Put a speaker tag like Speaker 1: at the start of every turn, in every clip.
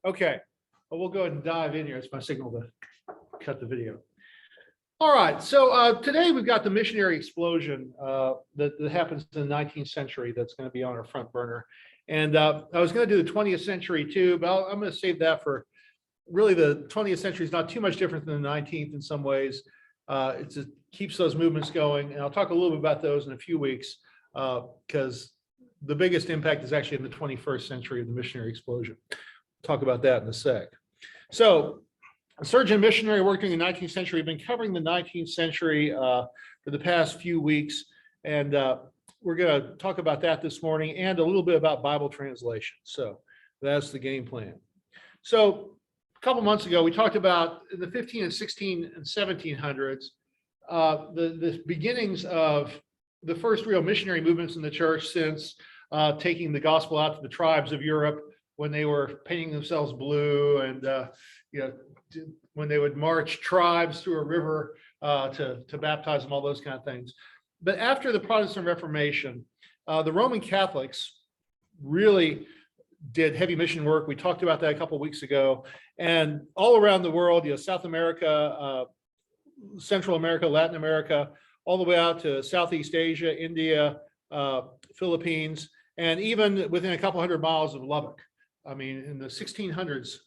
Speaker 1: Okay, well, we'll go ahead and dive in here. It's my signal to cut the video. All right, so today we've got the missionary explosion that happens in the 19th century that's going to be on our front burner. And I was going to do the 20th century too, but I'm going to save that for really the 20th century is not too much different than the 19th in some ways. It just keeps those movements going. And I'll talk a little bit about those in a few weeks because the biggest impact is actually in the 21st century of the missionary explosion. We'll talk about that in a sec. So a surgeon missionary working in the 19th century, been covering the 19th century for the past few weeks. And we're going to talk about that this morning and a little bit about Bible translation. So that's the game plan. So a couple months ago, we talked about in the 15 and 16 and 1700s, the beginnings of the first real missionary movements in the church since taking the gospel out to the tribes of Europe when they were painting themselves blue and when they would march tribes through a river to baptize them, all those kind of things. But after the Protestant Reformation, the Roman Catholics really did heavy mission work. We talked about that a couple of weeks ago. And all around the world, South America, Central America, Latin America, all the way out to Southeast Asia, India, Philippines, and even within a couple hundred miles of Lubbock. I mean, in the 1600s,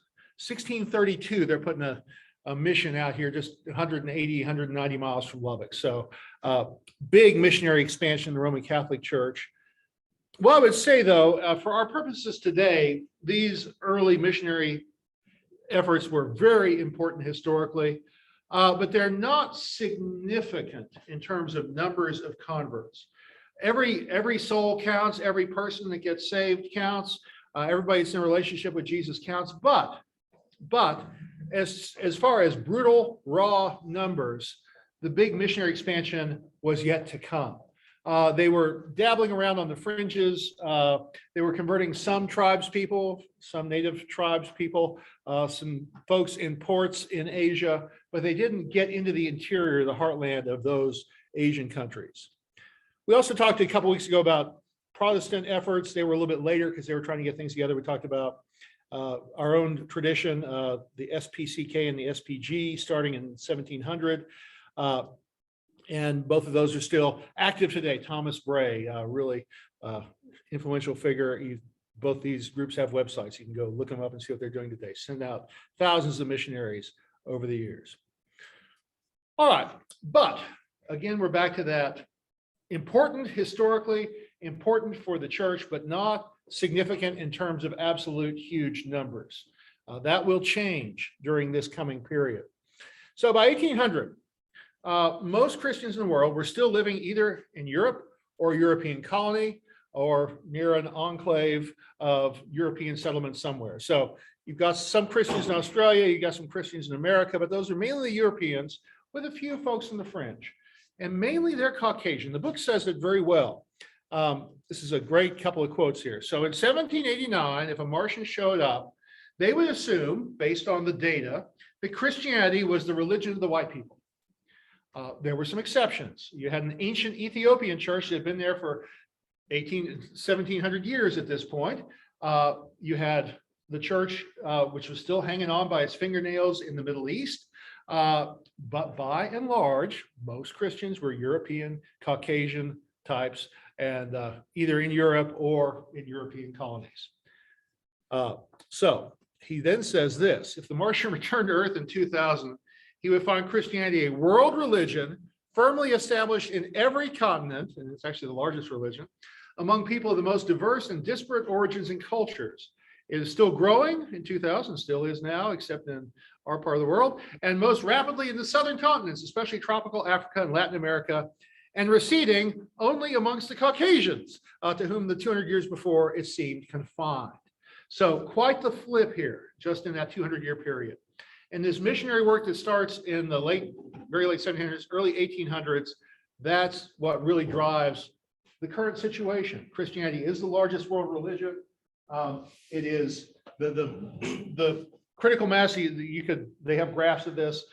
Speaker 1: 1632, they're putting a mission out here just 180, 190 miles from Lubbock. So big missionary expansion in the Roman Catholic Church. Well, I would say, though, for our purposes today, these early missionary efforts were very important historically, but they're not significant in terms of numbers of converts. Every soul counts, every person that gets saved counts, everybody's in a relationship with Jesus counts, but as far as brutal, raw numbers, the big missionary expansion was yet to come. They were dabbling around on the fringes. They were converting some tribes people, some native tribes people, some folks in ports in Asia, but they didn't get into the interior, the heartland of those Asian countries. We also talked a couple weeks ago about Protestant efforts. They were a little bit later because they were trying to get things together. We talked about our own tradition, the SPCK and the SPG starting in 1700. And both of those are still active today. Thomas Bray, really influential figure. Both these groups have websites. You can go look them up and see what they're doing today. Send out thousands of missionaries over the years. All right, but again, we're back to that important historically, important for the church, but not significant in terms of absolute huge numbers. That will change during this coming period. So by 1800, most Christians in the world were still living either in Europe or a European colony or near an enclave of European settlement somewhere. So you've got some Christians in Australia, you've got some Christians in America, but those are mainly the Europeans with a few folks in the fringe. And mainly they're Caucasian. The book says it very well. This is a great couple of quotes here. So in 1789, if a Martian showed up, they would assume, based on the data, that Christianity was the religion of the white people. There were some exceptions. You had an ancient Ethiopian church that had been there for 1700 years at this point. You had the church, which was still hanging on by its fingernails in the Middle East. But by and large, most Christians were European, Caucasian types, and either in Europe or in European colonies. So he then says this: if the Martian returned to Earth in 2000, he would find Christianity a world religion firmly established in every continent, and it's actually the largest religion, among people of the most diverse and disparate origins and cultures. It is still growing in 2000, still is now, except in our part of the world, and most rapidly in the southern continents, especially tropical Africa and Latin America, and receding only amongst the Caucasians, to whom the 200 years before it seemed confined. So quite the flip here, just in that 200-year period. And this missionary work that starts in the very late 1700s, early 1800s, that's what really drives the current situation. Christianity is the largest world religion. It is the critical mass. They have graphs of this.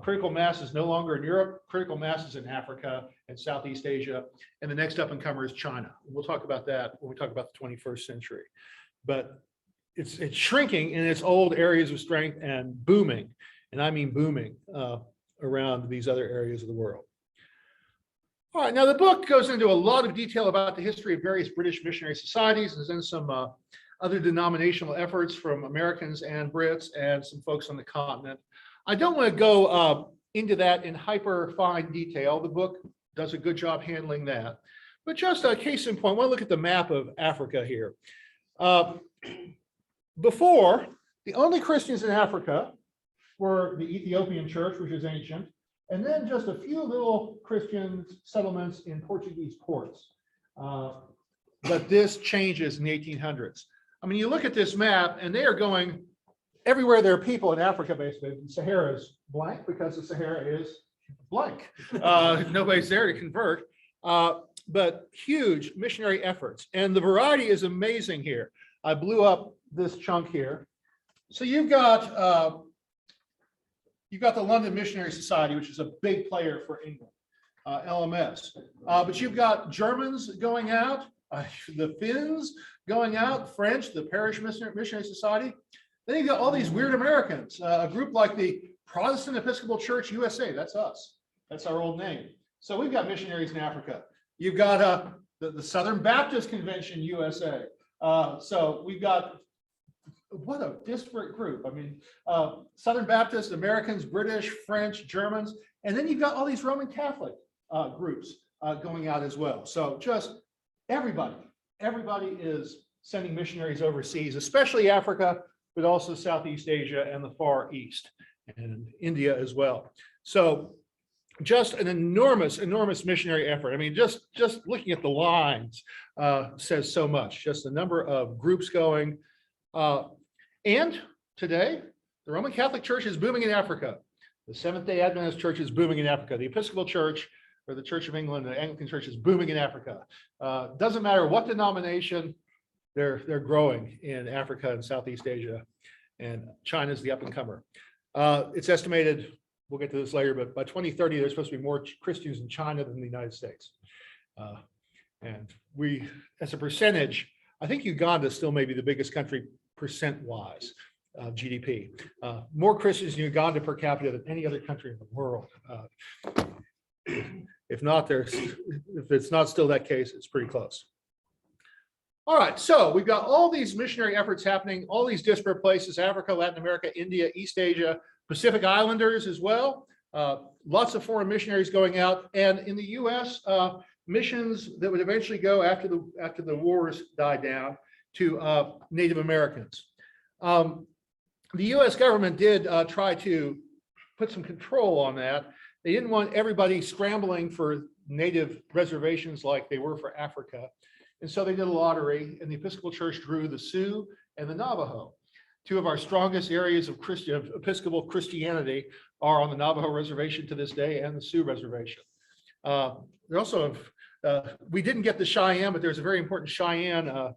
Speaker 1: Critical mass is no longer in Europe. Critical mass is in Africa and Southeast Asia. And the next up and comer is China. We'll talk about that when we talk about the 21st century. But it's shrinking in its old areas of strength and booming, and I mean booming around these other areas of the world. All right, now the book goes into a lot of detail about the history of various British missionary societies, and then some other denominational efforts from Americans and Brits and some folks on the continent. I don't want to go into that in hyper fine detail. The book does a good job handling that. But just a case in point, I want to look at the map of Africa here. Before, the only Christians in Africa were the Ethiopian church, which is ancient, and then just a few little Christian settlements in Portuguese ports. But this changes in the 1800s. I mean, you look at this map, and they are going everywhere there are people in Africa, basically. The Sahara is blank because the Sahara is blank. Nobody's there to convert. But huge missionary efforts. And the variety is amazing here. I blew up this chunk here. So you've got the London Missionary Society, which is a big player for England, LMS. But you've got Germans going out, the Finns going out, French, the Parish Missionary Society. Then you've got all these weird Americans, a group like the Protestant Episcopal Church USA. That's us. That's our old name. So we've got missionaries in Africa. You've got the Southern Baptist Convention USA. So we've got, what a disparate group. I mean, Southern Baptist, Americans, British, French, Germans, and then you've got all these Roman Catholic groups going out as well. So just everybody is sending missionaries overseas, especially Africa, but also Southeast Asia and the Far East and India as well. So just an enormous missionary effort. I mean, just looking at the lines says so much. Just the number of groups going. And today, the Roman Catholic Church is booming in Africa. The Seventh-day Adventist Church is booming in Africa. The Episcopal Church, or the Church of England, the Anglican Church is booming in Africa. Doesn't matter what denomination, they're growing in Africa and Southeast Asia. And China's the up-and-comer. It's estimated, we'll get to this later, but by 2030, there's supposed to be more Christians in China than the United States. And we, as a percentage, I think Uganda still may be the biggest country percent-wise of GDP. More Christians in Uganda per capita than any other country in the world. If it's not still that case, it's pretty close. All right, so we've got all these missionary efforts happening, all these disparate places, Africa, Latin America, India, East Asia, Pacific Islanders as well. Lots of foreign missionaries going out. And in the US, missions that would eventually go after the wars died down to Native Americans. The US government did try to put some control on that. They didn't want everybody scrambling for native reservations like they were for Africa. And so they did a lottery, and the Episcopal Church drew the Sioux and the Navajo. Two of our strongest areas of Episcopal Christianity are on the Navajo Reservation to this day and the Sioux Reservation. There also we didn't get the Cheyenne, but there's a very important Cheyenne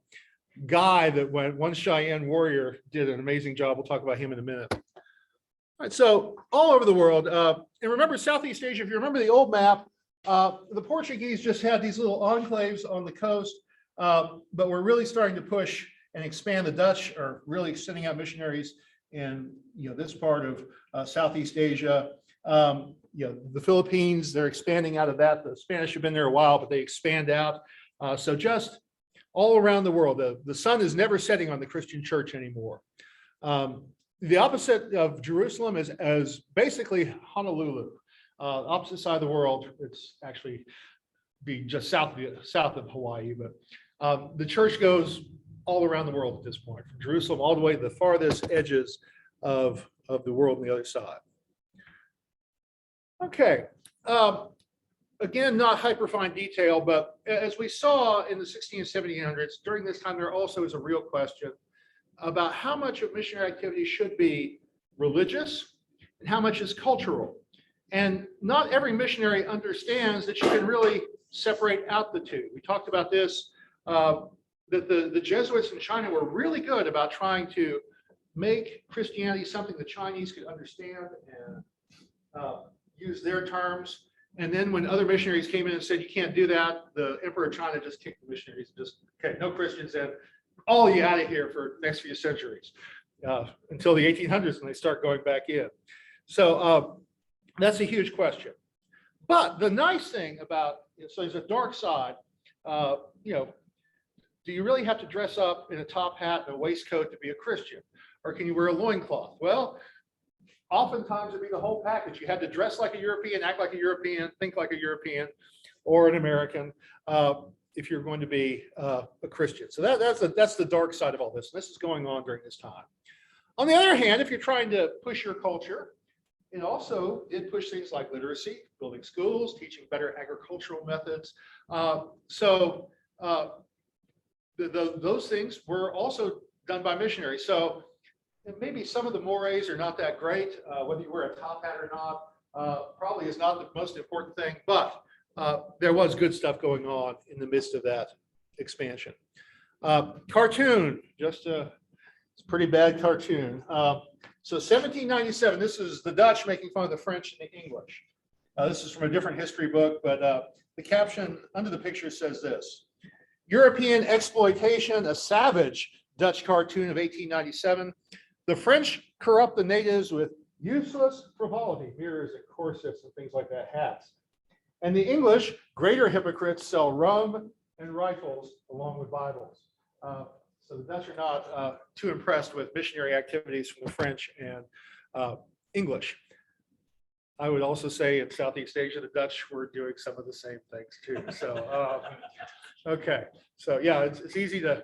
Speaker 1: guy that one Cheyenne warrior did an amazing job. We'll talk about him in a minute. All right, so all over the world, and remember Southeast Asia, if you remember the old map, the Portuguese just had these little enclaves on the coast, but we're really starting to push and expand. The Dutch are really sending out missionaries in this part of Southeast Asia. The Philippines, they're expanding out of that. The Spanish have been there a while, but they expand out. So just all around the world, the sun is never setting on the Christian church anymore. The opposite of Jerusalem is basically Honolulu. Opposite side of the world, it's actually be just south of Hawaii, but the church goes all around the world at this point, from Jerusalem all the way to the farthest edges of the world on the other side. Okay, again, not hyperfine detail, but as we saw in the 1600s and 1700s, during this time, there also is a real question about how much of missionary activity should be religious and how much is cultural. And not every missionary understands that you can really separate out the two. We talked about this, that the Jesuits in China were really good about trying to make Christianity something the Chinese could understand and use their terms. And then when other missionaries came in and said, you can't do that, the Emperor of China just kicked the missionaries, just, okay, no Christians in, all you out of here for the next few centuries until the 1800s when they start going back in. So that's a huge question. But the nice thing about, so there's a dark side, do you really have to dress up in a top hat and a waistcoat to be a Christian? Or can you wear a loincloth? Well, oftentimes it'd be the whole package. You have to dress like a European, act like a European, think like a European or an American if you're going to be a Christian. So that's the dark side of all this. This is going on during this time. On the other hand, if you're trying to push your culture, it also did push things like literacy, building schools, teaching better agricultural methods. Those things were also done by missionaries. So maybe some of the mores are not that great. Whether you wear a top hat or not probably is not the most important thing, but there was good stuff going on in the midst of that expansion. Cartoon, just it's a pretty bad cartoon. So 1797, this is the Dutch making fun of the French and the English. This is from a different history book, but the caption under the picture says this: European exploitation, a savage Dutch cartoon of 1897. The French corrupt the natives with useless frivolity, mirrors and corsets and things like that, hats. And the English, greater hypocrites, sell rum and rifles along with Bibles. So the Dutch are not too impressed with missionary activities from the French and English. I would also say in Southeast Asia, the Dutch were doing some of the same things too. So, okay. So yeah, it's easy to,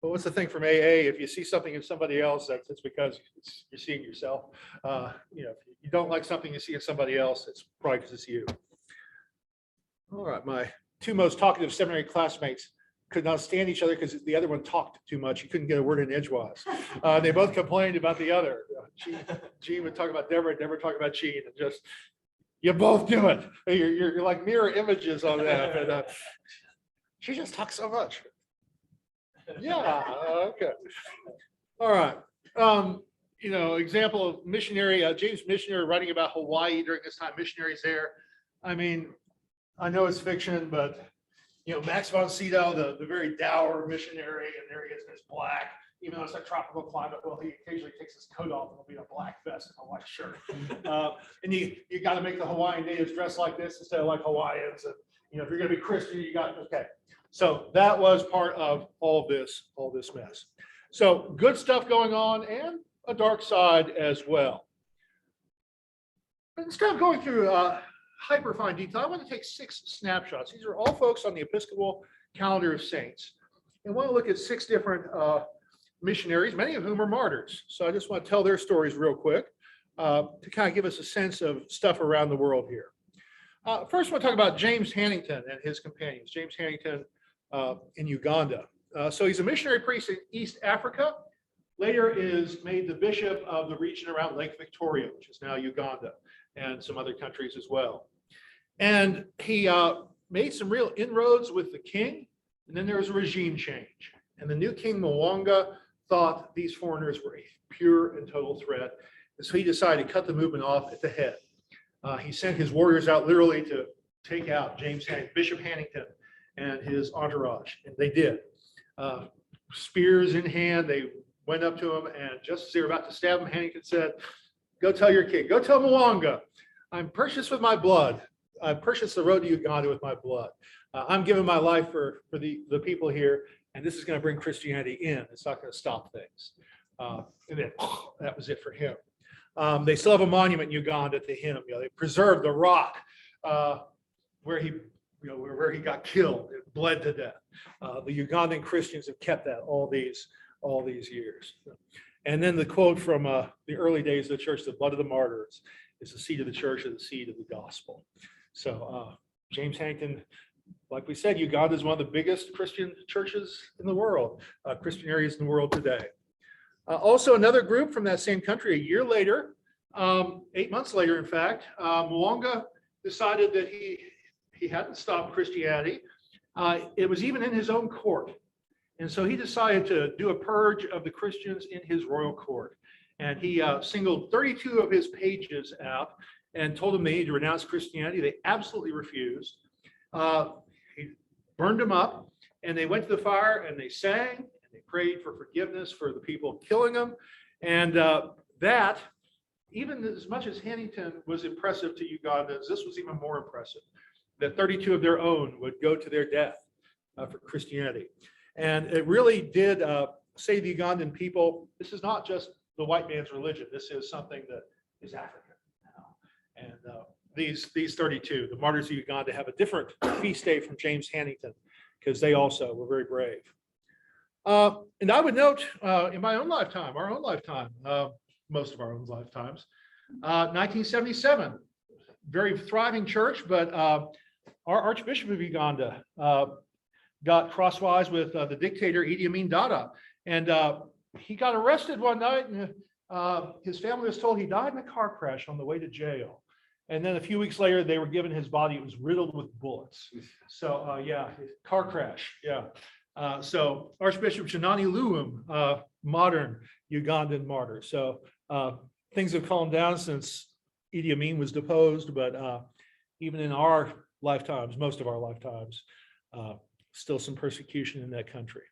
Speaker 1: but what's the thing from AA? If you see something in somebody else, it's because you're seeing yourself. If you don't like something you see in somebody else, it's probably because it's you. All right, my two most talkative seminary classmates could not stand each other because the other one talked too much. You couldn't get a word in edgewise. They both complained about the other. Gene would talk about Deborah, Deborah talk about Gene, and just, you both do it. You're like mirror images on that. And, she just talks so much. Yeah, okay. All right. Example of missionary, James Missionary writing about Hawaii during this time, missionaries there. I mean, I know it's fiction, but Max von Sydow, the very dour missionary, and there he is in his black, even though it's a tropical climate. Well, he occasionally takes his coat off and will be in a black vest and a white shirt. And you got to make the Hawaiian natives dress like this instead of like Hawaiians. And if you're going to be Christian, you got, okay. So that was part of all this mess. So good stuff going on and a dark side as well. But instead of going through hyperfine detail, I want to take 6 snapshots. These are all folks on the Episcopal calendar of saints. And I want to look at 6 different missionaries, many of whom are martyrs. So I just want to tell their stories real quick to kind of give us a sense of stuff around the world here. First, I want to talk about James Hannington and his companions. James Hannington in Uganda. So he's a missionary priest in East Africa. Later is made the bishop of the region around Lake Victoria, which is now Uganda, and some other countries as well. And he made some real inroads with the king, and then there was a regime change. And the new king, Mwanga, thought these foreigners were a pure and total threat. And so he decided to cut the movement off at the head. He sent his warriors out literally to take out Bishop Hannington and his entourage, and they did. Spears in hand, they went up to him, and just as they were about to stab him, Hannington said, "Go tell your king, go tell Mwanga, I'm purchased with my blood. I purchased the road to Uganda with my blood. I'm giving my life for the people here, and this is going to bring Christianity in. It's not going to stop things." And then that was it for him. They still have a monument in Uganda to him. They preserved the rock where he got killed and bled to death. The Ugandan Christians have kept that all these years. And then the quote from the early days of the church: "The blood of the martyrs is the seed of the church and the seed of the gospel." So James Hannington, like we said, Uganda is one of the biggest Christian churches in the world, Christian areas in the world today. Also, another group from that same country, a year later, 8 months later, in fact, Mwanga decided that he hadn't stopped Christianity. It was even in his own court. And so he decided to do a purge of the Christians in his royal court. And he singled 32 of his pages out and told them they needed to renounce Christianity. They absolutely refused. He burned them up, and they went to the fire and they sang They prayed for forgiveness for the people killing them. And that, even as much as Hannington was impressive to Ugandans, this was even more impressive, that 32 of their own would go to their death for Christianity. And it really did say to the Ugandan people, this is not just the white man's religion. This is something that is African now. And these 32, the martyrs of Uganda, have a different feast day from James Hannington because they also were very brave. And I would note in my own lifetime, our own lifetime, most of our own lifetimes, 1977, very thriving church, but our Archbishop of Uganda got crosswise with the dictator Idi Amin Dada, and he got arrested one night, and his family was told he died in a car crash on the way to jail. And then a few weeks later, they were given his body. It was riddled with bullets. So yeah, car crash. Yeah. So Archbishop Shinani Luwum, modern Ugandan martyr. So things have calmed down since Idi Amin was deposed, but even in our lifetimes, most of our lifetimes, still some persecution in that country.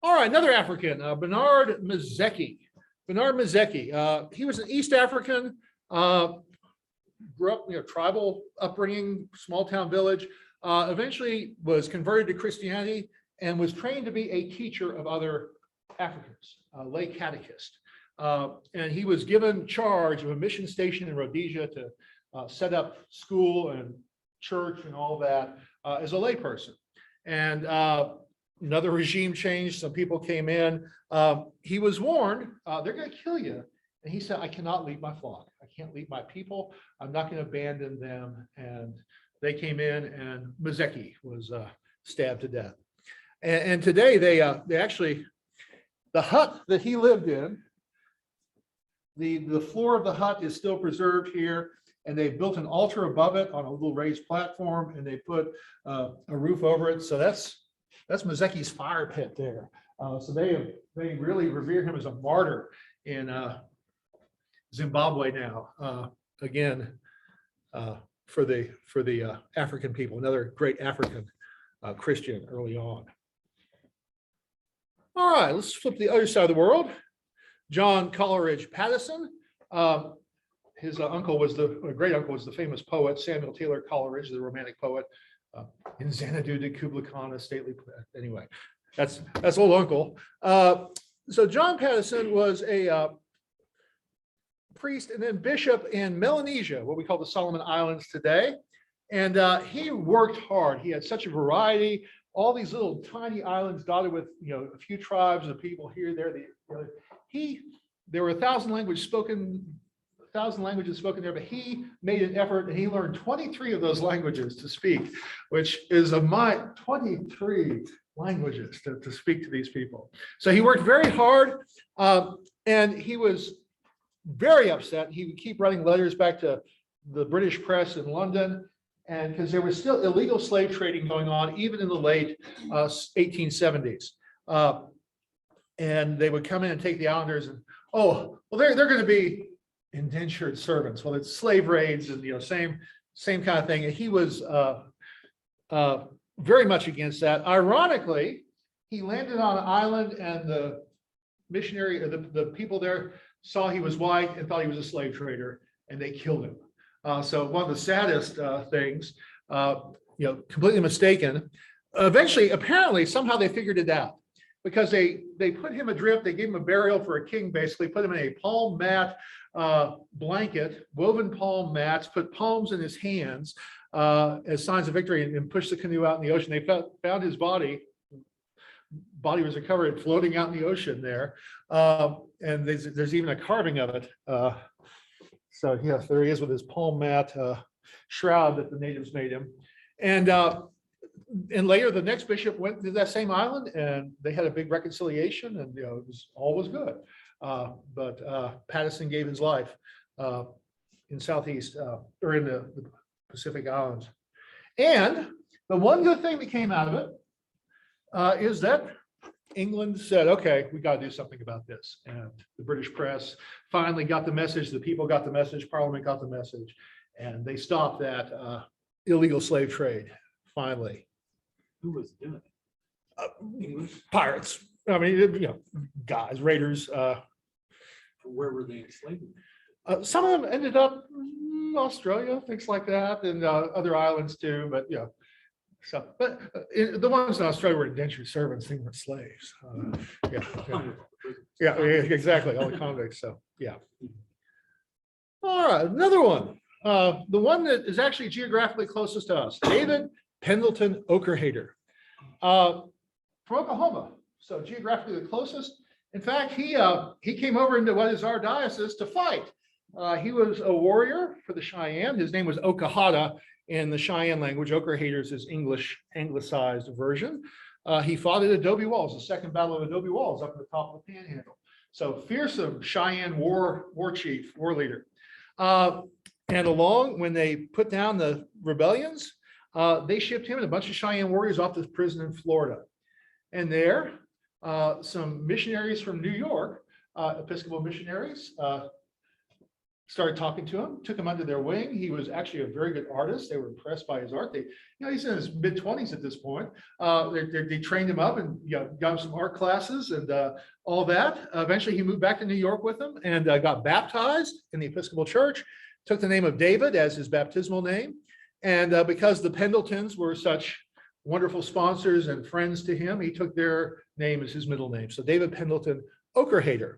Speaker 1: All right, another African, Bernard Mazeki. Bernard Mazeki, he was an East African, grew up, tribal upbringing, small town village, eventually was converted to Christianity and was trained to be a teacher of other Africans, a lay catechist. And he was given charge of a mission station in Rhodesia to set up school and church and all that as a layperson. And another regime change, some people came in. He was warned, they're going to kill you. And he said, I cannot leave my flock. I can't leave my people. I'm not going to abandon them. And they came in, and Mazeki was stabbed to death. And today they actually, the hut that he lived in, the floor of the hut is still preserved here. And they built an altar above it on a little raised platform, and they put a roof over it. So that's Mazeki's fire pit there. So they really revere him as a martyr in Zimbabwe now. Again, for the African people, another great African Christian early on. All right, let's flip to the other side of the world. John Coleridge Patteson. His uncle was a great uncle was the famous poet Samuel Taylor Coleridge, the Romantic poet. In Xanadu de Kubla Khan, a stately. Anyway, that's old uncle. So John Patteson was a priest and then bishop in Melanesia, what we call the Solomon Islands today. And he worked hard. He had such a variety, all these little tiny islands dotted with a few tribes of people here, there. There were 1,000 languages spoken there, but he made an effort and he learned 23 of those languages to speak, which is 23 languages to speak to these people. So he worked very hard, and he was very upset. He would keep writing letters back to the British press in London, and because there was still illegal slave trading going on even in the late 1870s. And they would come in and take the islanders, and they're going to be indentured servants. Well, it's slave raids and same kind of thing. And he was very much against that. Ironically, he landed on an island, and the missionary, the people there saw he was white and thought he was a slave trader, and they killed him. So one of the saddest things, completely mistaken. Eventually, apparently, somehow they figured it out, because they put him adrift. They gave him a burial for a king, basically put him in a palm mat blanket, woven palm mats, put palms in his hands as signs of victory, and pushed the canoe out in the ocean. They found his body. Body was recovered floating out in the ocean there. And there's even a carving of it. So yes, there he is with his palm mat shroud that the natives made him. And later, the next bishop went to that same island, and they had a big reconciliation, and all was good. But Patteson gave his life in Southeast or in the Pacific Islands. And the one good thing that came out of it is that England said, okay, we got to do something about this. And the British press finally got the message, the people got the message, Parliament got the message, and they stopped that illegal slave trade finally.
Speaker 2: Who was doing it?
Speaker 1: Pirates. I mean, guys, raiders.
Speaker 2: Where were they enslaved?
Speaker 1: Some of them ended up in Australia, things like that, and other islands too. But the ones in Australia were indentured servants; they weren't slaves. Yeah, exactly. All the convicts. So yeah. All right, another one. The one that is actually geographically closest to us, David Pendleton Okerhader, from Oklahoma. So geographically the closest. In fact, he came over into what is our diocese to fight. He was a warrior for the Cheyenne. His name was Okahada in the Cheyenne language. Okerhader is his English anglicized version. He fought at Adobe Walls, the second battle of Adobe Walls up at the top of the Panhandle. So fearsome Cheyenne war chief, war leader. And along when they put down the rebellions, they shipped him and a bunch of Cheyenne warriors off to prison in Florida. And there, some missionaries from New York, Episcopal missionaries, started talking to him, took him under their wing. He was actually a very good artist. They were impressed by his art. He's in his mid-20s at this point. They trained him up and got him some art classes and all that. Eventually, he moved back to New York with them and got baptized in the Episcopal Church, took the name of David as his baptismal name. And because the Pendletons were such wonderful sponsors and friends to him, he took their name as his middle name. So David Pendleton Okerhader.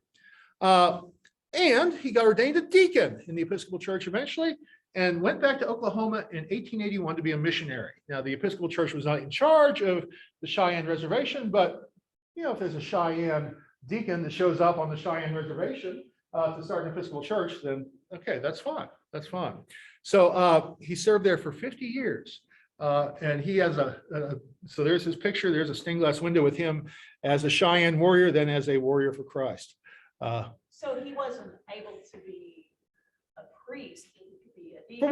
Speaker 1: And he got ordained a deacon in the Episcopal Church eventually and went back to Oklahoma in 1881 to be a missionary. Now, the Episcopal Church was not in charge of the Cheyenne Reservation, but if there's a Cheyenne deacon that shows up on the Cheyenne Reservation to start an Episcopal Church, then okay, that's fine. That's fine. So he served there for 50 years. And he has so there's his picture. There's a stained glass window with him as a Cheyenne warrior, then as a warrior for Christ.
Speaker 3: So he wasn't able to be a priest. He could be a
Speaker 1: For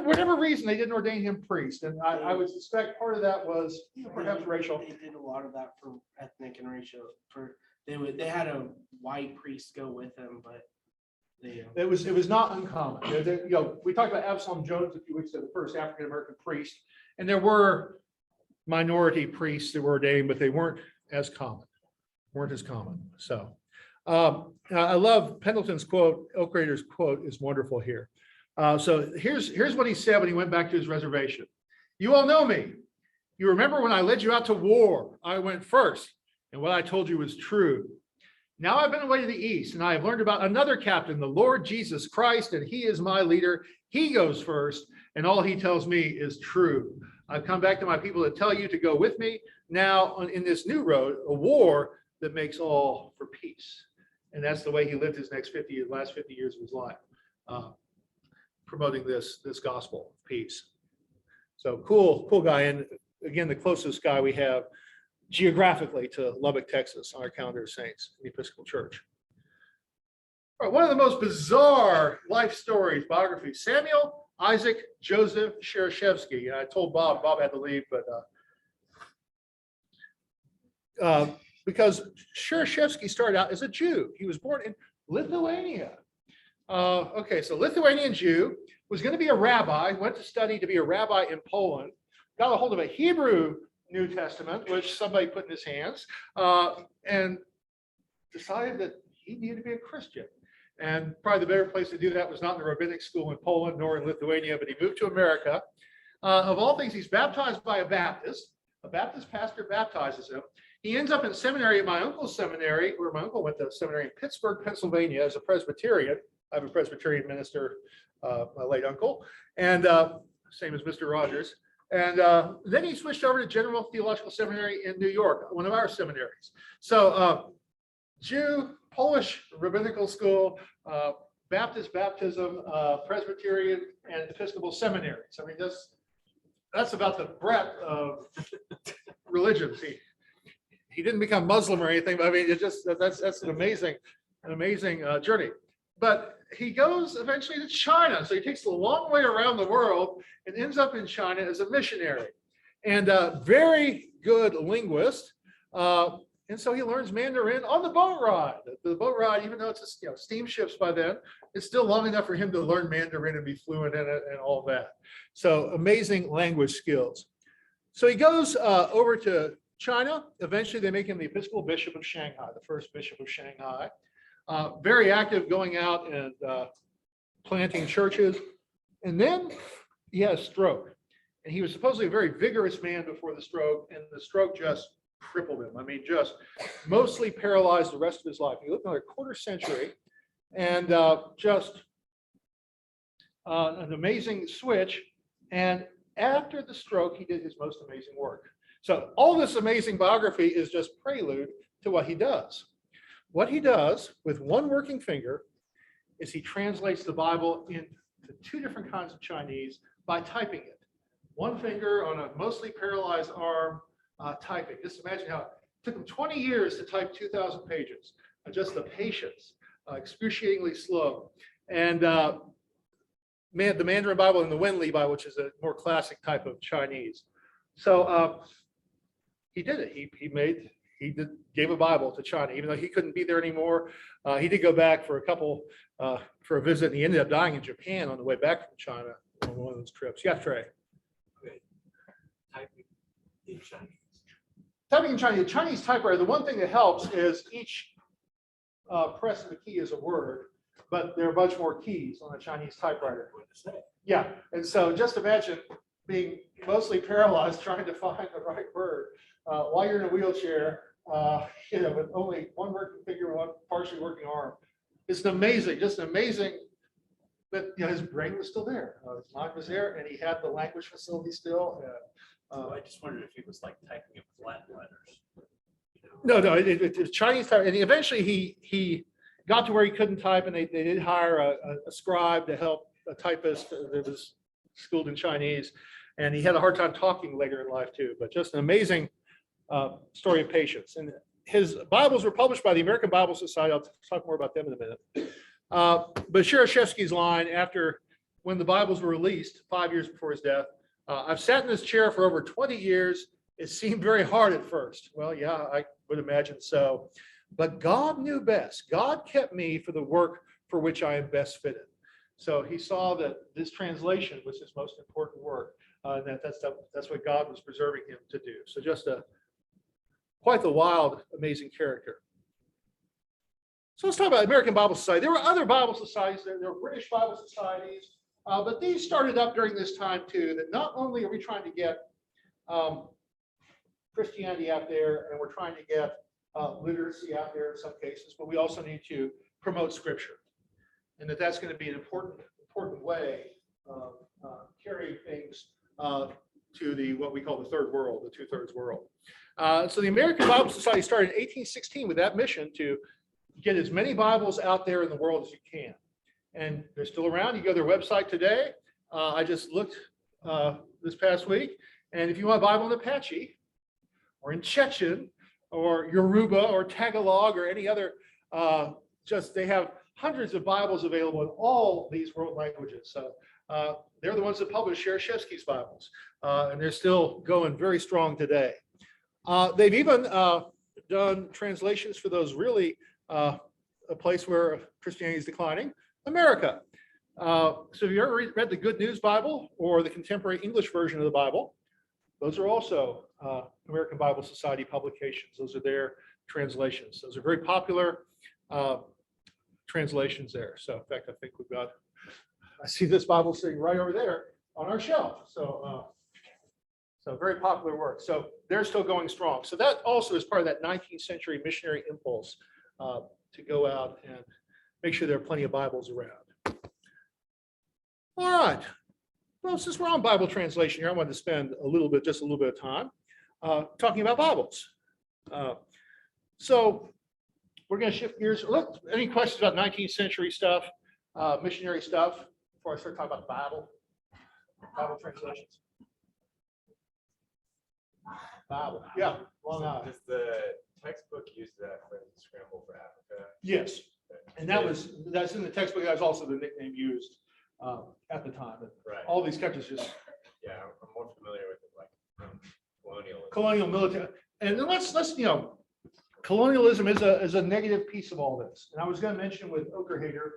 Speaker 1: whatever reason, they didn't ordain him priest, and I would suspect part of that was perhaps racial.
Speaker 4: They did a lot of that for ethnic and racial. They had a white priest go with them, but
Speaker 1: it was not uncommon. We talked about Absalom Jones a few weeks ago, the first African American priest, and there were minority priests that were ordained, but they weren't as common. So. I love Pendleton's quote. Okerhader's quote is wonderful here. So here's what he said when he went back to his reservation. You all know me. You remember when I led you out to war, I went first, and what I told you was true. Now I've been away to the east, and I have learned about another captain, the Lord Jesus Christ, and he is my leader. He goes first, and all he tells me is true. I've come back to my people to tell you to go with me now in this new road, a war that makes all for peace. And that's the way he lived his last 50 years of his life, promoting this gospel of peace. So cool guy. And again, the closest guy we have geographically to Lubbock, Texas on our calendar of saints, the Episcopal Church. All right, one of the most bizarre life stories, biographies, Samuel Isaac Joseph Scherzhevsky. I told Bob had to leave, but because Scherzhevsky started out as a Jew. He was born in Lithuania. So Lithuanian Jew, was going to be a rabbi, went to study to be a rabbi in Poland, got a hold of a Hebrew New Testament, which somebody put in his hands, and decided that he needed to be a Christian. And probably the better place to do that was not in the rabbinic school in Poland nor in Lithuania, but he moved to America. Of all things, he's baptized by a Baptist. A Baptist pastor baptizes him. He ends up in seminary at my uncle's seminary, where my uncle went to seminary in Pittsburgh, Pennsylvania, as a Presbyterian. I have a Presbyterian minister, my late uncle, and same as Mr. Rogers. And then he switched over to General Theological Seminary in New York, one of our seminaries. So Jew, Polish rabbinical school, Baptist baptism, Presbyterian, and Episcopal seminaries. I mean, that's about the breadth of religions. He didn't become Muslim or anything, but I mean, that's an amazing journey. But he goes eventually to China. So he takes a long way around the world and ends up in China as a missionary, and a very good linguist. And so he learns Mandarin on the boat ride. The boat ride, even though it's steamships by then, it's still long enough for him to learn Mandarin and be fluent in it and all that. So amazing language skills. So he goes over to China. Eventually, they make him the Episcopal Bishop of Shanghai, the first Bishop of Shanghai. Very active, going out and planting churches. And then he has a stroke. And he was supposedly a very vigorous man before the stroke, and the stroke just crippled him. I mean, just mostly paralyzed the rest of his life. He lived another quarter century, and just an amazing switch. And after the stroke, he did his most amazing work. So all this amazing biography is just prelude to what he does. What he does with one working finger is he translates the Bible into two different kinds of Chinese by typing it. One finger on a mostly paralyzed arm, typing. Just imagine how it took him 20 years to type 2,000 pages. Just the patience, excruciatingly slow. And the Mandarin Bible and the Wenli Bible, which is a more classic type of Chinese. So he did it. He gave a Bible to China, even though he couldn't be there anymore. He did go back for a visit, and he ended up dying in Japan on the way back from China on one of those trips. Yeah, Trey.
Speaker 2: Typing in Chinese.
Speaker 1: Typing in Chinese, the Chinese typewriter, the one thing that helps is each press of the key is a word, but there are a bunch more keys on a Chinese typewriter.
Speaker 2: What to say?
Speaker 1: Yeah, and so just imagine being mostly paralyzed trying to find the right word while you're in a wheelchair, with only one working finger, one partially working arm. It's just amazing that his brain was still there, his mind was there, and he had the language facility still.
Speaker 2: I just wondered if he was like typing in Latin letters.
Speaker 1: No, it was Chinese type, and eventually he got to where he couldn't type, and they did hire a scribe to help, a typist that was schooled in Chinese, and he had a hard time talking later in life too. But just an amazing story of patience. And his Bibles were published by the American Bible Society. I'll talk more about them in a minute. But Scherzhevsky's line after when the Bibles were released 5 years before his death. I've sat in this chair for over 20 years. It seemed very hard at first. Well, yeah, I would imagine so. But God knew best. God kept me for the work for which I am best fitted. So he saw that this translation was his most important work. That's what God was preserving him to do. So just quite the wild, amazing character. So let's talk about American Bible Society. There were other Bible societies. There were British Bible societies. But these started up during this time too, that not only are we trying to get Christianity out there, and we're trying to get literacy out there in some cases, but we also need to promote Scripture, and that's going to be an important way of carrying things to what we call the third world, the two-thirds world. So the American Bible Society started in 1816 with that mission to get as many Bibles out there in the world as you can. And they're still around. You go to their website today. I just looked this past week. And if you want a Bible in Apache or in Chechen or Yoruba or Tagalog or any other, they have hundreds of Bibles available in all these world languages. So they're the ones that publish Scherzhevsky's Bibles. And they're still going very strong today. They've even done translations for those really a place where Christianity is declining. America. So if you ever read the Good News Bible or the contemporary English version of the Bible, those are also American Bible Society publications. Those are their translations. Those are very popular translations there. So in fact, I think I see this Bible sitting right over there on our shelf. So very popular work. So they're still going strong. So that also is part of that 19th century missionary impulse to go out and make sure there are plenty of Bibles around. All right. Well, since we're on Bible translation here, I wanted to spend just a little bit of time talking about Bibles. So we're going to shift gears. Look, any questions about 19th century stuff, missionary stuff, before I start talking about Bible translations? Bible, yeah, long eye.
Speaker 5: Does the textbook use that for the Scramble for Africa?
Speaker 1: Yes. And that's in the textbook. That was also the nickname used at the time.
Speaker 5: Right.
Speaker 1: All these countries just
Speaker 5: Yeah, I'm more familiar with it, like colonialism.
Speaker 1: colonial military. And then let's colonialism is a negative piece of all this. And I was going to mention with Okerhater,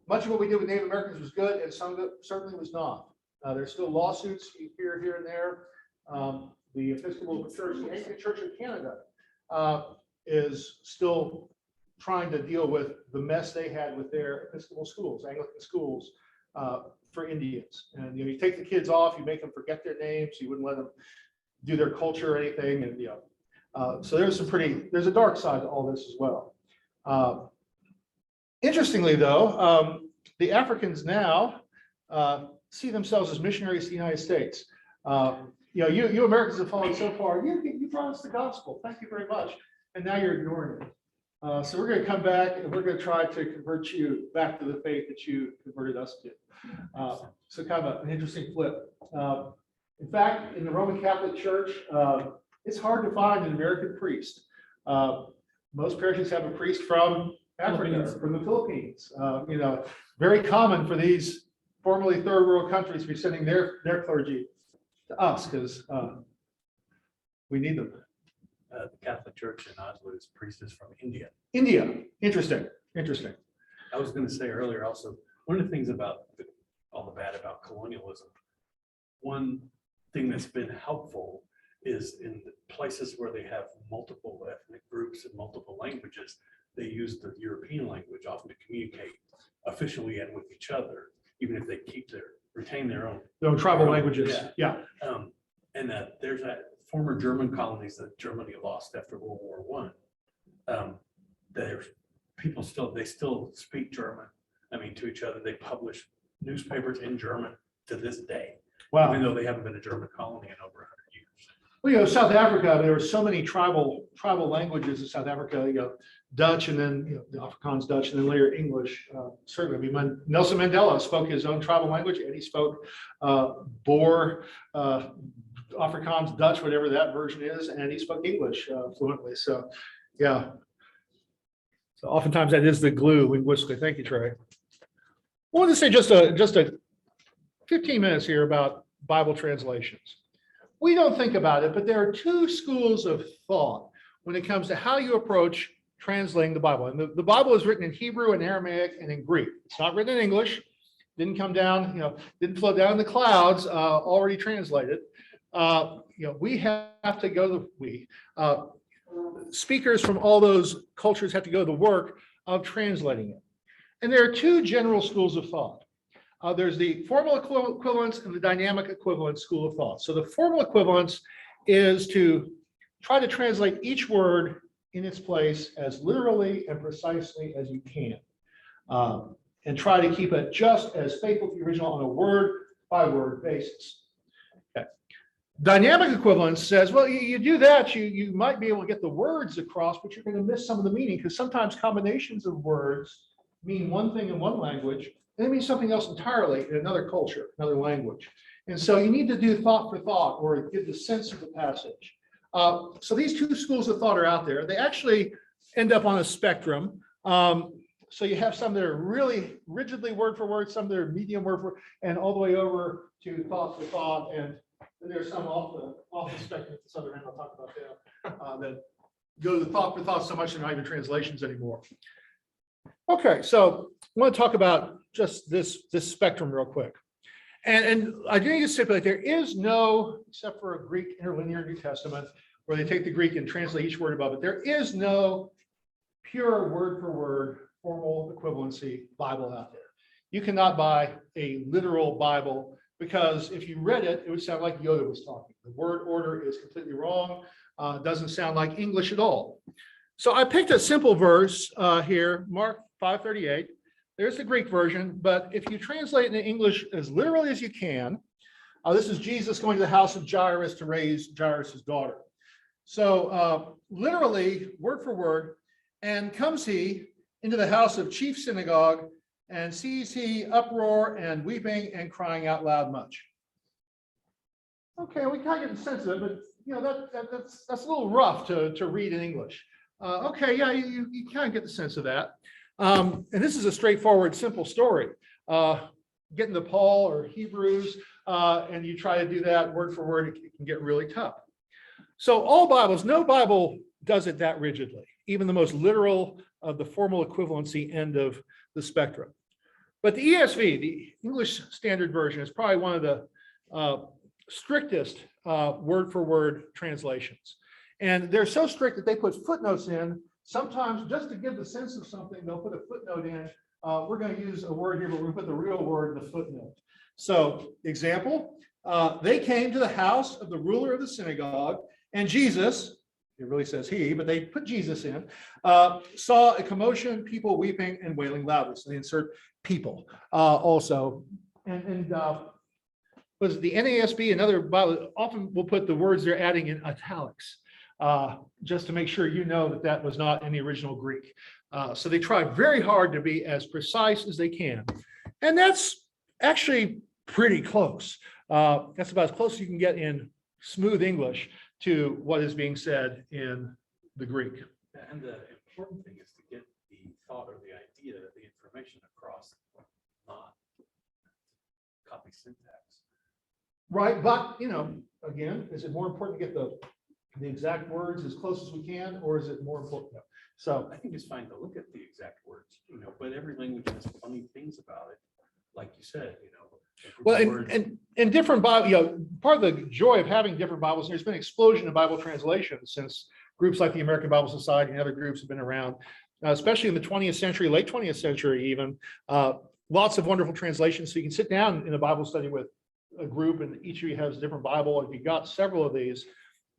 Speaker 1: much of what we did with Native Americans was good, and some of it certainly was not. There's still lawsuits here and there. The Episcopal Church, the Anglican Church of Canada, is still trying to deal with the mess they had with their Episcopal schools, Anglican schools, for Indians. And you take the kids off, you make them forget their names, you wouldn't let them do their culture or anything, and so there's a dark side to all this as well. Interestingly, though, the Africans now see themselves as missionaries to the United States. You Americans have followed so far. You brought us the gospel. Thank you very much. And now you're ignoring it. So we're going to come back and we're going to try to convert you back to the faith that you converted us to. So kind of an interesting flip. In fact, in the Roman Catholic Church, it's hard to find an American priest. Most parishes have a priest from Africa, from the Philippines. Very common for these formerly third world countries to be sending their clergy to us because we need them.
Speaker 2: The Catholic Church in Oslo is priest is from India.
Speaker 1: India, interesting.
Speaker 2: I was going to say earlier also, one of the things about all the bad about colonialism, one thing that's been helpful is in the places where they have multiple ethnic groups and multiple languages, they use the European language often to communicate officially and with each other, even if they retain their own.
Speaker 1: Their own tribal languages. Yeah.
Speaker 2: And there's that former German colonies that Germany lost after World War I. There's people they still speak German. To each other. They publish newspapers in German to this day.
Speaker 1: Wow.
Speaker 2: Even though they haven't been a German colony in over 100 years.
Speaker 1: Well, South Africa, there were so many tribal languages in South Africa, Dutch and then the Afrikaans Dutch and then later English. Certainly, when Nelson Mandela spoke his own tribal language and he spoke Boer, Afrikaans Dutch, whatever that version is, and he spoke English fluently. So, yeah. So oftentimes that is the glue linguistically. Thank you, Trey. I wanted to say just a 15 minutes here about Bible translations. We don't think about it, but there are two schools of thought when it comes to how you approach translating the Bible. And the Bible is written in Hebrew and Aramaic and in Greek. It's not written in English. Didn't come down, didn't float down in the clouds, already translated. We have to go speakers from all those cultures have to go to the work of translating it. And there are two general schools of thought. There's the formal equivalence and the dynamic equivalence school of thought. So the formal equivalence is to try to translate each word in its place as literally and precisely as you can. And try to keep it just as faithful to the original on a word by word basis. Okay. Dynamic equivalence says, well, you do that, you might be able to get the words across, but you're going to miss some of the meaning because sometimes combinations of words mean one thing in one language, and they mean something else entirely in another culture, another language. And so you need to do thought for thought or give the sense of the passage. So these two schools of thought are out there. They actually end up on a spectrum. So you have some that are really rigidly word for word, some that are medium word for, and all the way over to thought for thought. And then there's some off the spectrum at this other end. I'll talk about that. That go to the thought for thought so much they're not even translations anymore. Okay, so I want to talk about just this spectrum real quick. And I do need to stipulate there is no, except for a Greek interlinear New Testament, where they take the Greek and translate each word above it, there is no pure word for word formal equivalency Bible out there. You cannot buy a literal Bible because if you read it, it would sound like Yoda was talking. The word order is completely wrong. Doesn't sound like English at all. So I picked a simple verse here, Mark 5:38. There's the Greek version, but if you translate it into English as literally as you can, this is Jesus going to the house of Jairus to raise Jairus' daughter. So literally, word for word, and comes he into the house of chief synagogue, and sees he uproar and weeping and crying out loud much. Okay, we kind of get the sense of it, but that's a little rough to read in English. Okay, yeah, you kind of get the sense of that. And this is a straightforward, simple story. Get into Paul or Hebrews, and you try to do that word for word, it can get really tough. So all Bibles, no Bible does it that rigidly, even the most literal of the formal equivalency end of the spectrum. But the ESV, the English Standard Version, is probably one of the strictest word for word translations. And they're so strict that they put footnotes in. Sometimes just to give the sense of something, they'll put a footnote in. We're going to use a word here, but we're going to put the real word in the footnote. So example, they came to the house of the ruler of the synagogue, and Jesus, it really says he, but they put Jesus in, saw a commotion, people weeping and wailing loudly. So they insert people also. And was the NASB, another Bible, often will put the words they're adding in italics, just to make sure you know that that was not in the original Greek. So they try very hard to be as precise as they can. And that's actually pretty close. That's about as close as you can get in smooth English to what is being said in the Greek.
Speaker 2: And the important thing is to get the thought or the idea, the information across, not copy syntax.
Speaker 1: Right, but again, is it more important to get the exact words as close as we can, or is it more important? No. So
Speaker 2: I think it's fine to look at the exact words, but every language has funny things about it. Like you said,
Speaker 1: well,
Speaker 2: words-
Speaker 1: and different Bible, part of the joy of having different Bibles, there's been an explosion of Bible translations since groups like the American Bible Society and other groups have been around, especially in the 20th century, late 20th century even. Lots of wonderful translations. So you can sit down in a Bible study with a group and each of you has a different Bible. If you got several of these,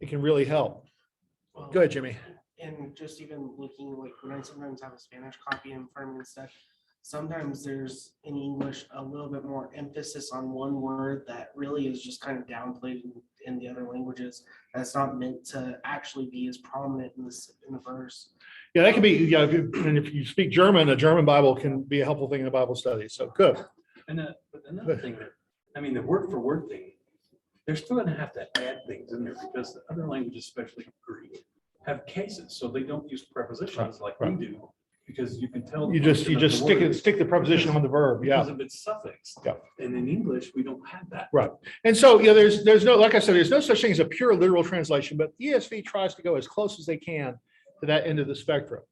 Speaker 1: it can really help. Go ahead, Jimmy.
Speaker 4: And just even looking, like when I sometimes have a Spanish copy in front of me and stuff, sometimes there's in English a little bit more emphasis on one word that really is just kind of downplayed in the other languages. That's not meant to actually be as prominent in the verse.
Speaker 1: Yeah, that could be, and if you speak German, a German Bible can be a helpful thing in a Bible study. So good.
Speaker 2: And but another thing the word for word thing, they're still going to have to add things in there because the other languages, especially Greek, have cases, so they don't use prepositions like we do, because you can tell.
Speaker 1: You just stick the preposition on the verb. Yeah.
Speaker 2: Because of its suffix.
Speaker 1: Yeah.
Speaker 2: And in English, we don't have that.
Speaker 1: Right. And so, there's no, like I said, there's no such thing as a pure literal translation, but ESV tries to go as close as they can to that end of the spectrum.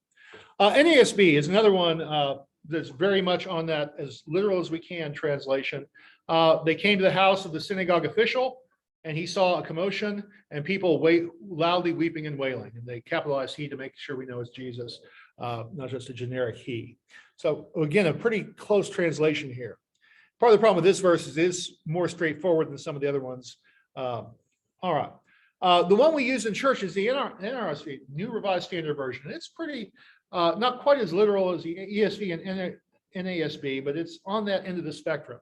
Speaker 1: NASB is another one that's very much on that as literal as we can translation. They came to the house of the synagogue official, and he saw a commotion and people loudly weeping and wailing. And they capitalized he to make sure we know it's Jesus, not just a generic he. So again, a pretty close translation here. Part of the problem with this verse is it's more straightforward than some of the other ones. All right. The one we use in church is the NRSV, New Revised Standard Version. It's pretty, not quite as literal as the ESV and NASB, but it's on that end of the spectrum.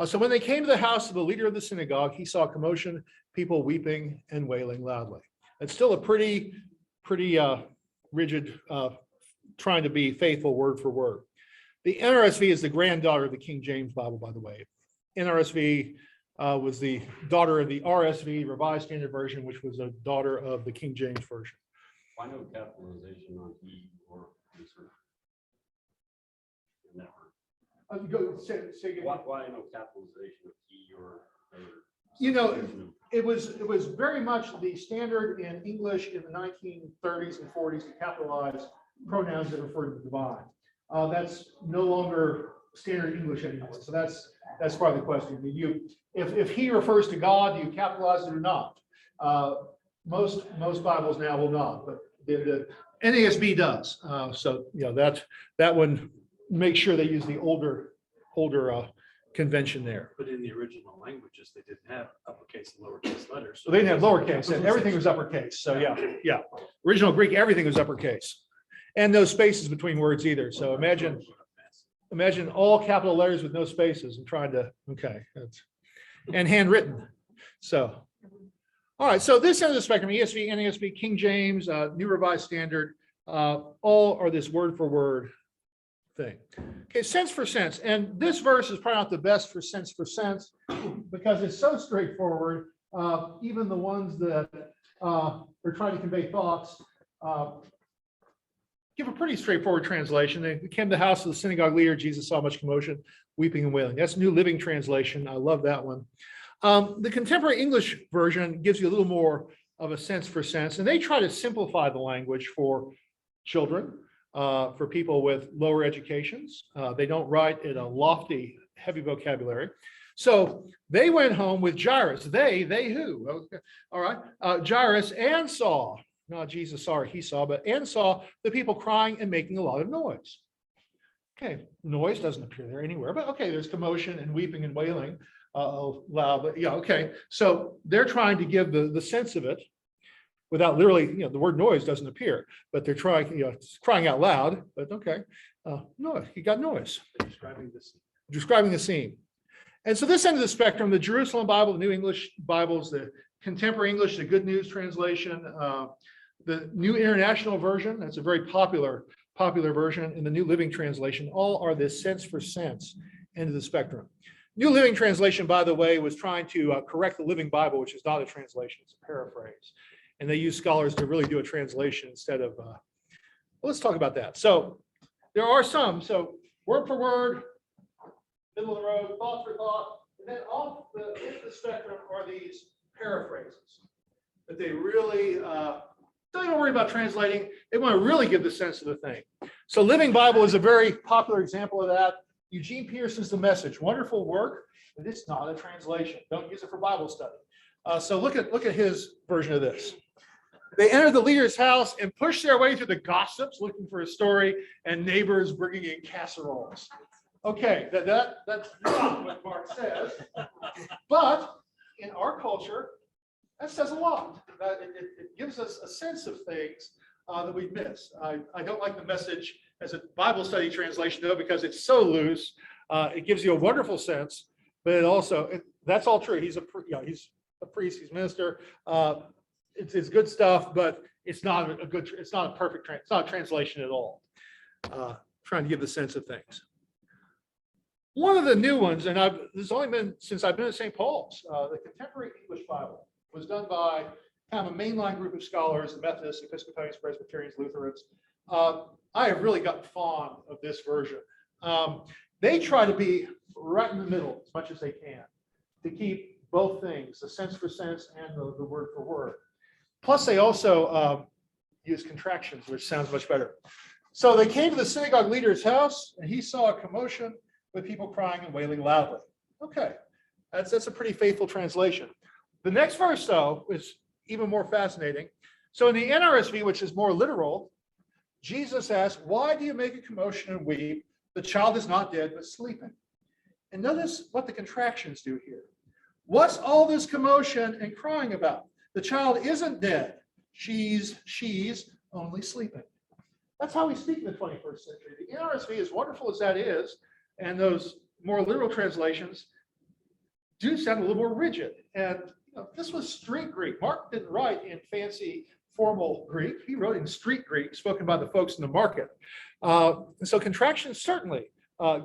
Speaker 1: So when they came to the house of the leader of the synagogue, he saw commotion, people weeping and wailing loudly. It's still a pretty rigid, trying to be faithful word for word. The NRSV is the granddaughter of the King James Bible, by the way. NRSV was the daughter of the RSV, Revised Standard Version, which was a daughter of the King James Version.
Speaker 6: Why no capitalization on he or insert? Never. Why no capitalization of he or?
Speaker 1: It was very much the standard in English in the 1930s and 40s to capitalize pronouns that refer to the divine. That's no longer standard English anymore. So that's part of the question. If he refers to God, do you capitalize it or not? Most Bibles now will not, but the NASB does. So that one, make sure they use the older convention there.
Speaker 2: But in the original languages, they didn't have uppercase and lowercase letters.
Speaker 1: So they didn't have lowercase, and everything was uppercase. So yeah. Original Greek, everything was uppercase. And no spaces between words either. So imagine all capital letters with no spaces and trying to, and handwritten. So, all right. So this end of the spectrum, ESV, NASB, King James, New Revised Standard, all are this word for word thing. Okay, sense for sense. And this verse is probably not the best for sense because it's so straightforward. Even the ones that are trying to convey thoughts give a pretty straightforward translation. They came to the house of the synagogue leader. Jesus saw much commotion, weeping and wailing. That's New Living Translation. I love that one. The contemporary English version gives you a little more of a sense for sense, and they try to simplify the language for children, for people with lower educations. They don't write in a lofty, heavy vocabulary. So they went home with Jairus. They who? Okay. All right. Jairus and saw, not Jesus saw or he saw, and saw the people crying and making a lot of noise. Okay, noise doesn't appear there anywhere, but okay, there's commotion and weeping and wailing. Loud, but yeah, okay. So they're trying to give the sense of it without literally, the word noise doesn't appear, but they're trying, it's crying out loud, but okay. No, you got noise. Describing the scene. And so this end of the spectrum, the Jerusalem Bible, the New English Bibles, the Contemporary English, the Good News Translation, the New International Version, that's a very popular version, and the New Living Translation, all are this sense for sense end of the spectrum. New Living Translation, by the way, was trying to correct the Living Bible, which is not a translation, it's a paraphrase. And they use scholars to really do a translation instead of, let's talk about that. So there are some, so word for word, middle of the road, thought for thought, and then off the end of the spectrum are these paraphrases that they really, don't worry about translating. They want to really give the sense of the thing. So Living Bible is a very popular example of that. Eugene Peterson's The Message, wonderful work, but it's not a translation. Don't use it for Bible study. So look at his version of this. They enter the leader's house and push their way through the gossips, looking for a story, and neighbors bringing in casseroles. Okay, that's not what Mark says, but in our culture, that says a lot. It gives us a sense of things that we miss. I don't like The Message as a Bible study translation, though, because it's so loose. It gives you a wonderful sense, but it also, that's all true. He's a priest, he's a minister. It's good stuff, but it's not a perfect, it's not a translation at all. Trying to give the sense of things. One of the new ones, and this has only been since I've been at St. Paul's, the Contemporary English Bible was done by kind of a mainline group of scholars, the Methodists, Episcopalians, Presbyterians, Lutherans. I have really gotten fond of this version. They try to be right in the middle as much as they can to keep both things, the sense for sense and the word for word. Plus, they also use contractions, which sounds much better. So they came to the synagogue leader's house, and he saw a commotion with people crying and wailing loudly. Okay, that's a pretty faithful translation. The next verse, though, is even more fascinating. So in the NRSV, which is more literal, Jesus asked, "Why do you make a commotion and weep? The child is not dead, but sleeping." And notice what the contractions do here. What's all this commotion and crying about? The child isn't dead. She's only sleeping. That's how we speak in the 21st century. The NRSV, as wonderful as that is, and those more literal translations do sound a little more rigid. And this was street Greek. Mark didn't write in fancy formal Greek. He wrote in street Greek, spoken by the folks in the market. So contractions certainly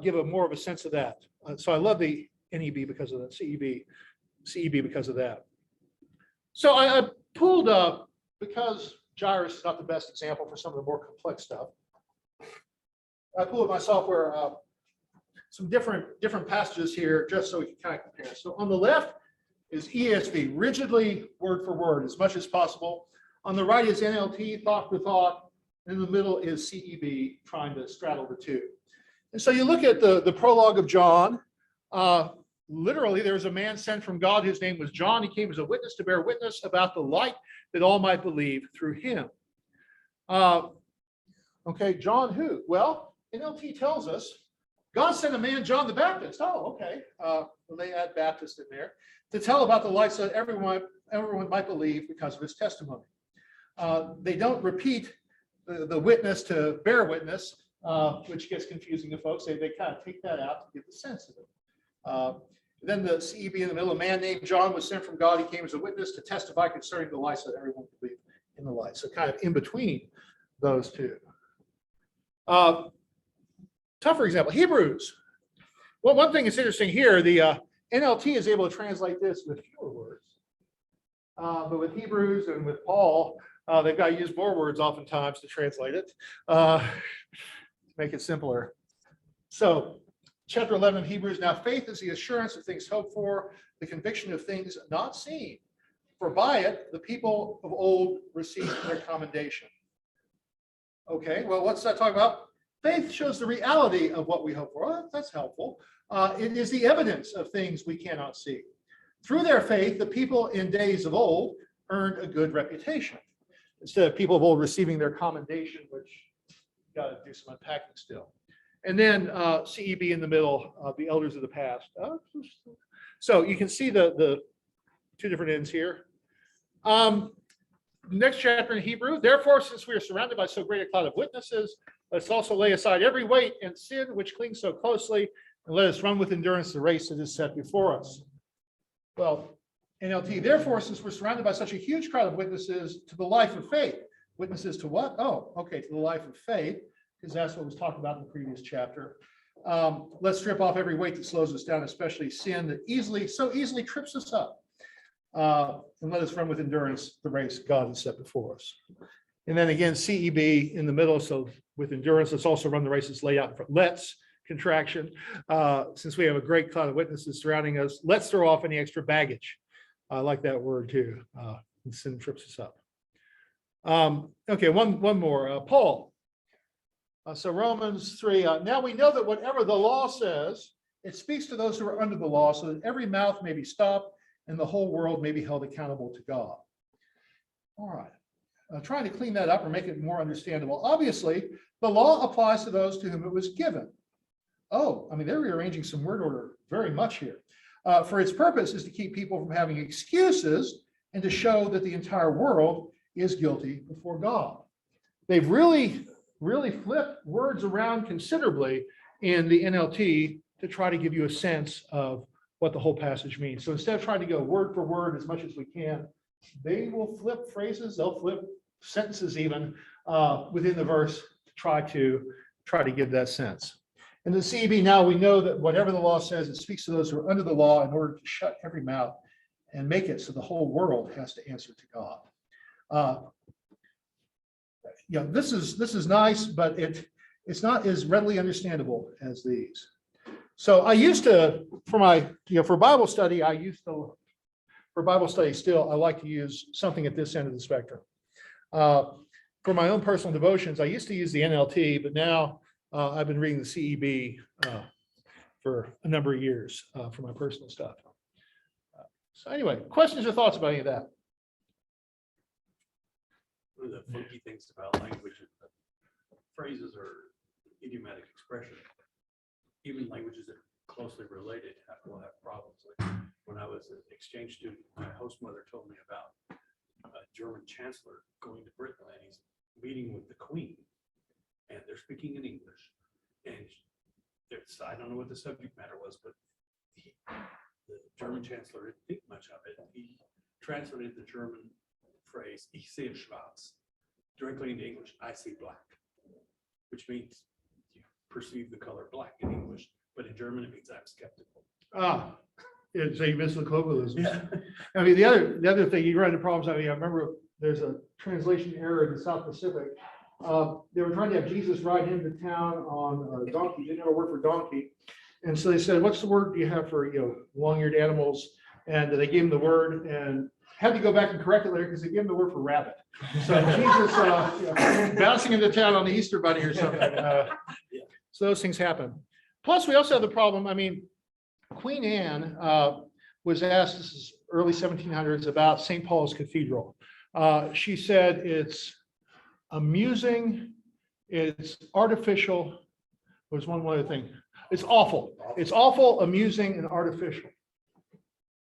Speaker 1: give more of a sense of that. So I love the NEB because of that, CEB because of that. So I pulled up, because Jairus is not the best example for some of the more complex stuff, I pulled my software some different passages here just so we can kind of compare. So on the left is ESV, rigidly word for word as much as possible. On the right is NLT, thought for thought. In the middle is CEB, trying to straddle the two. And so you look at the prologue of John. Literally, there was a man sent from God whose name was John. He came as a witness to bear witness about the light that all might believe through him. Okay, John who? Well, NLT tells us God sent a man, John the Baptist. Oh, okay. Well, they add Baptist in there to tell about the light so that everyone might believe because of his testimony. They don't repeat the witness to bear witness, which gets confusing to folks. They kind of take that out to give the sense of it. Then the CEB in the middle, a man named John was sent from God. He came as a witness to testify concerning the light so that everyone would believe in the light. So kind of in between those two. Tougher example, Hebrews. Well, one thing that's interesting here, the NLT is able to translate this with fewer words. But with Hebrews and with Paul, they've got to use more words oftentimes to translate it, to make it simpler. So chapter 11 of Hebrews, now faith is the assurance of things hoped for, the conviction of things not seen. For by it, the people of old received their commendation. Okay, well, what's that talking about? Faith shows the reality of what we hope for. Well, that's helpful. It is the evidence of things we cannot see. Through their faith, the people in days of old earned a good reputation. Instead of people of old receiving their commendation, which got to do some unpacking still. And then CEB in the middle, the elders of the past. So you can see the two different ends here. Next chapter in Hebrew. Therefore, since we are surrounded by so great a cloud of witnesses, let's also lay aside every weight and sin which clings so closely, and let us run with endurance the race that is set before us. Well, NLT, therefore, since we're surrounded by such a huge crowd of witnesses to the life of faith. Witnesses to what? Oh, okay, to the life of faith, because that's what was talked about in the previous chapter. Let's strip off every weight that slows us down, especially sin that so easily trips us up. And let us run with endurance the race God has set before us. And then again, CEB in the middle. So with endurance, let's also run the race that's laid out for let's contraction. Since we have a great cloud of witnesses surrounding us, let's throw off any extra baggage. I like that word too. Sin trips us up. Okay, one more. Paul. So Romans 3. Now we know that whatever the law says, it speaks to those who are under the law, so that every mouth may be stopped and the whole world may be held accountable to God. All right. Trying to clean that up or make it more understandable. Obviously, the law applies to those to whom it was given. Oh, I mean, they're rearranging some word order very much here. For its purpose is to keep people from having excuses and to show that the entire world is guilty before God. They've really flipped words around considerably in the NLT to try to give you a sense of what the whole passage means. So instead of trying to go word for word as much as we can, they will flip phrases, they'll flip sentences even within the verse to try to give that sense. In the CEB now, we know that whatever the law says, it speaks to those who are under the law in order to shut every mouth and make it so the whole world has to answer to God. This is nice, but it's not as readily understandable as these. So I used to, for Bible study, I like to use something at this end of the spectrum. For my own personal devotions, I used to use the NLT, but now I've been reading the CEB for a number of years for my personal stuff. So anyway, questions or thoughts about any of that?
Speaker 2: One of the funky things about language is that phrases or idiomatic expressions, even languages that are closely related will have problems. Like when I was an exchange student, my host mother told me about a German chancellor going to Britain and he's meeting with the Queen and they're speaking in English. And I don't know what the subject matter was, but the German chancellor didn't think much of it. He translated the German phrase, ich sehe schwarz, directly into English, I see black, which means you perceive the color black in English, but in German it means I'm skeptical.
Speaker 1: Yeah, so you miss the colloquialism.
Speaker 2: Yeah.
Speaker 1: I mean, the other thing, you run into problems. I mean, I remember there's a translation error in the South Pacific. They were trying to have Jesus ride into town on a donkey. They didn't have a word for donkey. And so they said, what's the word you have for, long-eared animals? And they gave him the word and had to go back and correct it later because they gave him the word for rabbit. So Jesus bouncing into town on the Easter bunny or something. So those things happen. Plus, we also have the problem, I mean, Queen Anne was asked, this is early 1700s, about St. Paul's Cathedral. She said it's amusing, it's artificial. Was one other thing. It's awful. It's awful, amusing, and artificial.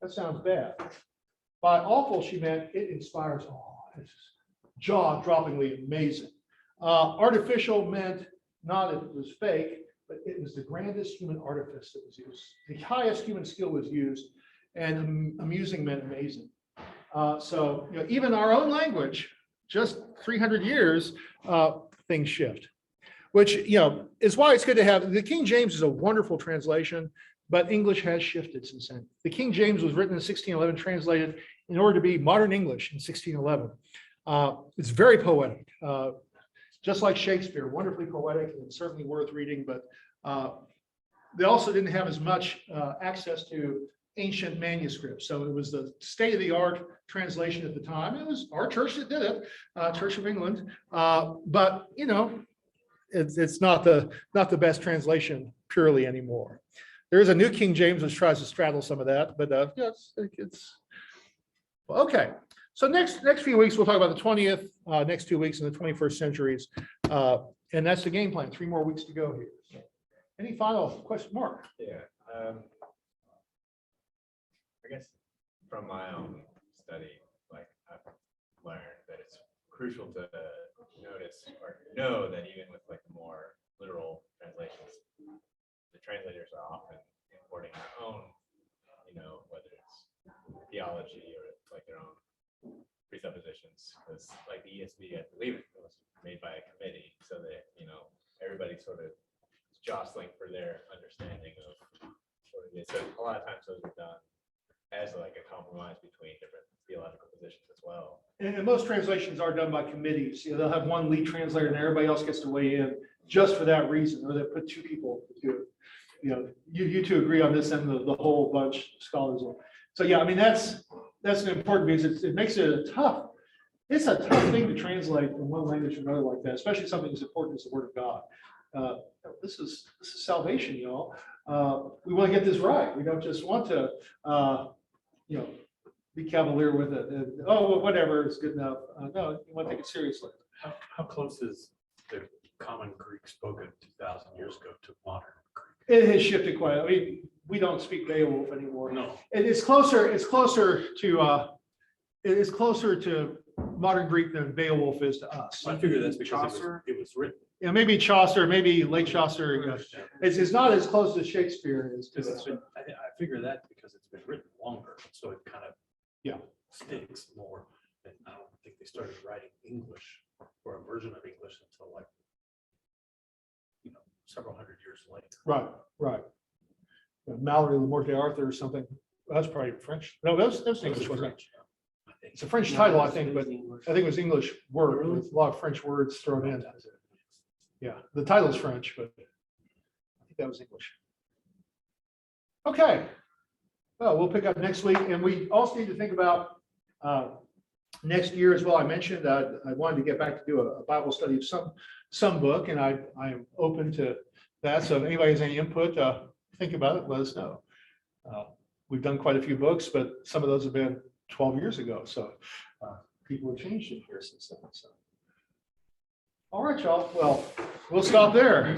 Speaker 1: That sounds bad. By awful, she meant it inspires awe. It's jaw-droppingly amazing. Artificial meant not that it was fake, but it was the grandest human artifice that was used. The highest human skill was used, and amusing meant amazing. So even our own language, just 300 years, things shift, which is why it's good to have. The King James is a wonderful translation, but English has shifted since then. The King James was written in 1611, translated in order to be modern English in 1611. It's very poetic. Just like Shakespeare, wonderfully poetic and certainly worth reading, but they also didn't have as much access to ancient manuscripts. So it was the state-of-the-art translation at the time. It was our church that did it, Church of England. But it's not the best translation purely anymore. There is a New King James which tries to straddle some of that, but yeah, it's well, okay. So next few weeks, we'll talk about the 20th, next 2 weeks in the 21st centuries. And that's the game plan. 3 more weeks to go here. So, any final question, Mark?
Speaker 5: Yeah. I guess from my own study, like I've learned that it's crucial to notice or know that even with like more literal translations, the translators are often importing their own, whether it's theology or like their own presuppositions, because like the ESV, I believe it was made by a committee, so that everybody sort of jostling for their understanding of what it is. So a lot of times those are done as like a compromise between different theological positions as well.
Speaker 1: And most translations are done by committees. They'll have one lead translator and everybody else gets to weigh in just for that reason, or they put 2 people to do it. You two agree on this and the whole bunch of scholars will. So yeah, I mean, that's an important because it makes it it's a tough thing to translate from one language to another like that, especially something as important as the Word of God. This is salvation, y'all. We want to get this right. We don't just want to, be cavalier with it. And, oh, well, whatever, it's good enough. No, you want to take it seriously.
Speaker 2: How close is the common Greek spoken 2,000 years ago to modern Greek?
Speaker 1: It has shifted quite. I mean, we don't speak Beowulf anymore.
Speaker 2: No.
Speaker 1: It's closer to modern Greek than Beowulf is to us.
Speaker 2: I figure that's because
Speaker 4: Chaucer?
Speaker 2: it was written.
Speaker 1: Yeah, maybe Chaucer, maybe late Chaucer. It's not as close as Shakespeare is to
Speaker 2: Because it's
Speaker 1: us.
Speaker 2: been, I figure that because it's been written longer, so it kind of sticks more. And I don't think they started writing English or a version of English until like several hundred years later.
Speaker 1: Right. Mallory Lamorte Arthur or something. That's probably French. No, that was English, wasn't it?
Speaker 2: I think.
Speaker 1: It's a French title, I think, but I think it was English word with a lot of French words thrown in. Yeah, the title's French, but I think that was English. Okay. Well, we'll pick up next week, and we also need to think about next year as well. I mentioned I wanted to get back to do a Bible study of some book, and I am open to that. So if anybody has any input, think about it, let us know. We've done quite a few books, but some of those have been 12 years ago. So people have changed in here since then. So. All right, y'all. Well, we'll stop there.